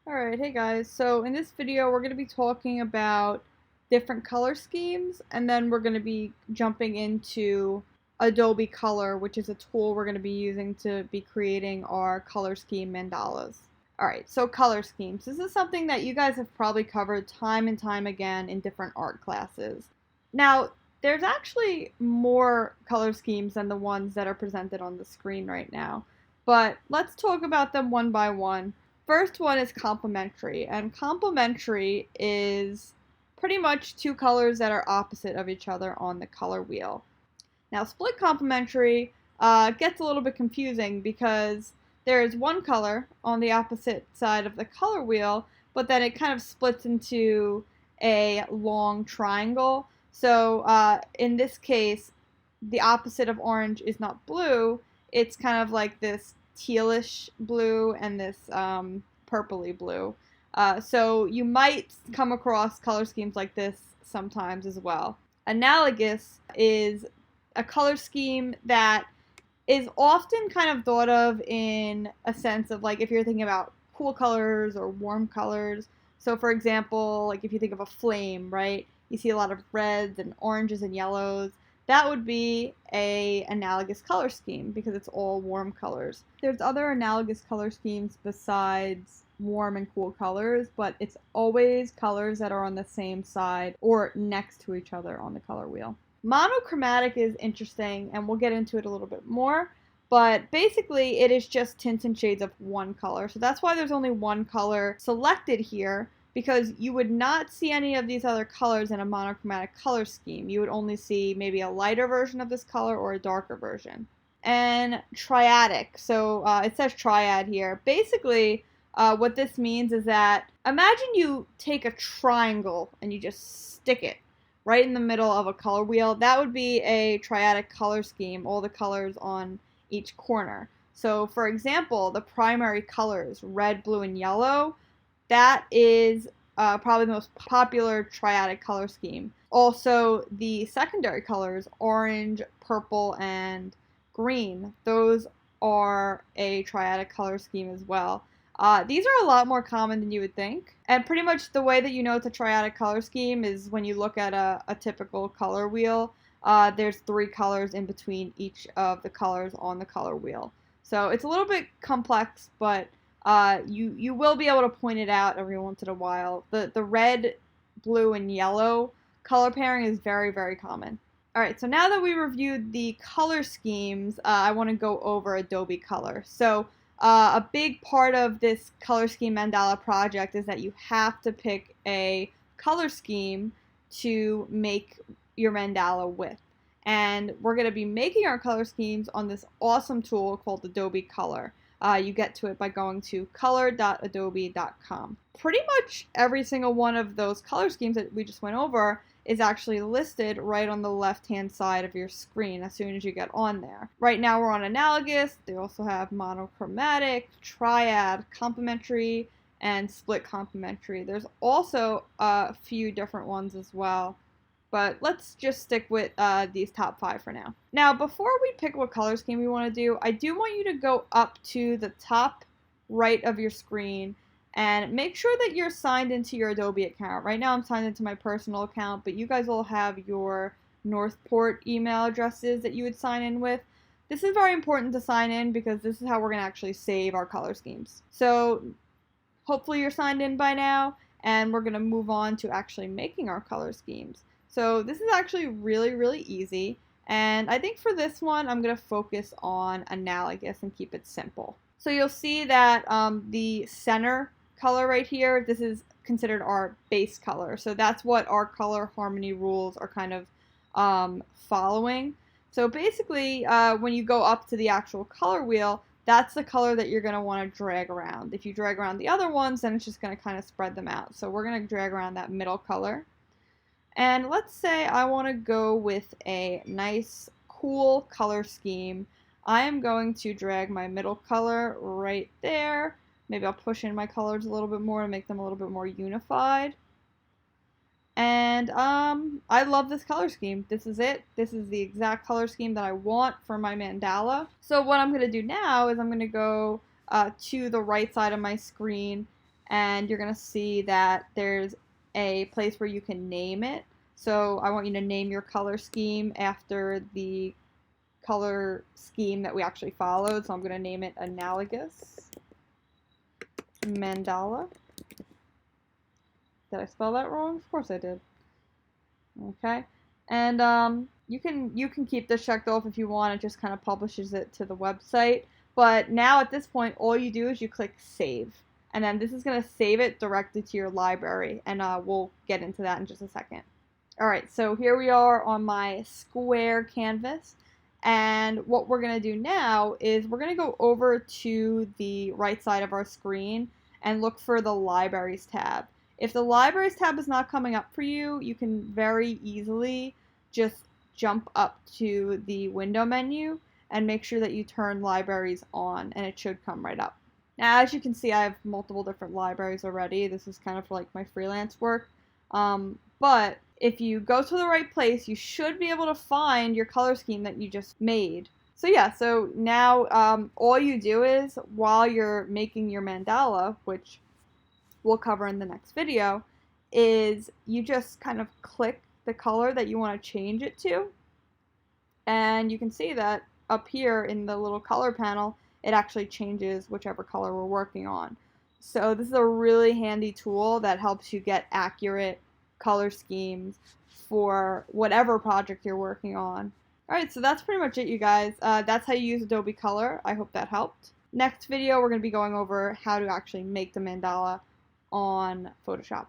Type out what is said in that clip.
Alright, hey guys. So in this video we're going to be talking about different color schemes, and then we're going to be jumping into Adobe Color, which is a tool we're going to be using to be creating our color scheme mandalas. Alright, so color schemes. This is something that you guys have probably covered time and time again in different art classes. Now, there's actually more color schemes than the ones that are presented on the screen right now, but let's talk about them one by one. First one is complementary, and complementary is pretty much two colors that are opposite of each other on the color wheel. Now, split complementary gets a little bit confusing because there is one color on the opposite side of the color wheel, but then it kind of splits into a long triangle. So in this case, the opposite of orange is not blue. It's kind of like this tealish blue and this purpley blue. So you might come across color schemes like this sometimes as well. Analogous is a color scheme that is often kind of thought of in a sense of like if you're thinking about cool colors or warm colors. So for example, like if you think of a flame, right? You see a lot of reds and oranges and yellows. That would be a analogous color scheme because it's all warm colors. There's other analogous color schemes besides warm and cool colors, but it's always colors that are on the same side or next to each other on the color wheel. Monochromatic is interesting, and we'll get into it a little bit more, but basically it is just tints and shades of one color. So that's why there's only one color selected here, because you would not see any of these other colors in a monochromatic color scheme. You would only see maybe a lighter version of this color or a darker version. And triadic, so it says triad here. Basically, what this means is that imagine you take a triangle and you just stick it right in the middle of a color wheel. That would be a triadic color scheme, all the colors on each corner. So for example, the primary colors, red, blue, and yellow, that is probably the most popular triadic color scheme. Also, the secondary colors, orange, purple, and green, those are a triadic color scheme as well. These are a lot more common than you would think. And pretty much the way that you know it's a triadic color scheme is when you look at a typical color wheel, there's three colors in between each of the colors on the color wheel. So it's a little bit complex, but you will be able to point it out every once in a while. The red, blue, and yellow color pairing is very, very common. Alright, so now that we reviewed the color schemes, I want to go over Adobe Color. So a big part of this color scheme mandala project is that you have to pick a color scheme to make your mandala with. And we're going to be making our color schemes on this awesome tool called Adobe Color. You get to it by going to color.adobe.com. Pretty much every single one of those color schemes that we just went over is actually listed right on the left-hand side of your screen as soon as you get on there. Right now we're on analogous. They also have monochromatic, triad, complementary, and split complementary. There's also a few different ones as well, but let's just stick with these top 5 for now. Now, before we pick what color scheme we want to do, I do want you to go up to the top right of your screen and make sure that you're signed into your Adobe account. Right now I'm signed into my personal account, but you guys will have your Northport email addresses that you would sign in with. This is very important to sign in because this is how we're going to actually save our color schemes. So hopefully you're signed in by now, and we're going to move on to actually making our color schemes. So this is actually really, really easy, and I think for this one I'm going to focus on analogous and keep it simple. So you'll see that the center color right here, this is considered our base color. So that's what our color harmony rules are kind of following. So basically, when you go up to the actual color wheel, that's the color that you're going to want to drag around. If you drag around the other ones, then it's just going to kind of spread them out. So we're going to drag around that middle color. And let's say I want to go with a nice, cool color scheme. I am going to drag my middle color right there. Maybe I'll push in my colors a little bit more to make them a little bit more unified. And I love this color scheme. This is it. This is the exact color scheme that I want for my mandala. So what I'm going to do now is I'm going to go to the right side of my screen and you're going to see that there's a place where you can name it. So I want you to name your color scheme after the color scheme that we actually followed. So I'm going to name it Analogous Mandala. Did I spell that wrong? Of course I did. Okay. And you can keep this checked off if you want. It just kind of publishes it to the website. But now at this point, all you do is you click Save. And then this is going to save it directly to your library. And we'll get into that in just a second. Alright, so here we are on my square canvas. And what we're going to do now is we're going to go over to the right side of our screen and look for the Libraries tab. If the Libraries tab is not coming up for you, you can very easily just jump up to the window menu and make sure that you turn Libraries on, and it should come right up. Now, as you can see, I have multiple different libraries already. This is kind of like my freelance work. But if you go to the right place, you should be able to find your color scheme that you just made. So yeah, so now all you do is, while you're making your mandala, which we'll cover in the next video, is you just kind of click the color that you want to change it to, and you can see that up here in the little color panel, it actually changes whichever color we're working on. So this is a really handy tool that helps you get accurate color schemes for whatever project you're working on. Alright, so that's pretty much it, you guys. That's how you use Adobe Color. I hope that helped. Next video, we're going to be going over how to actually make the mandala on Photoshop.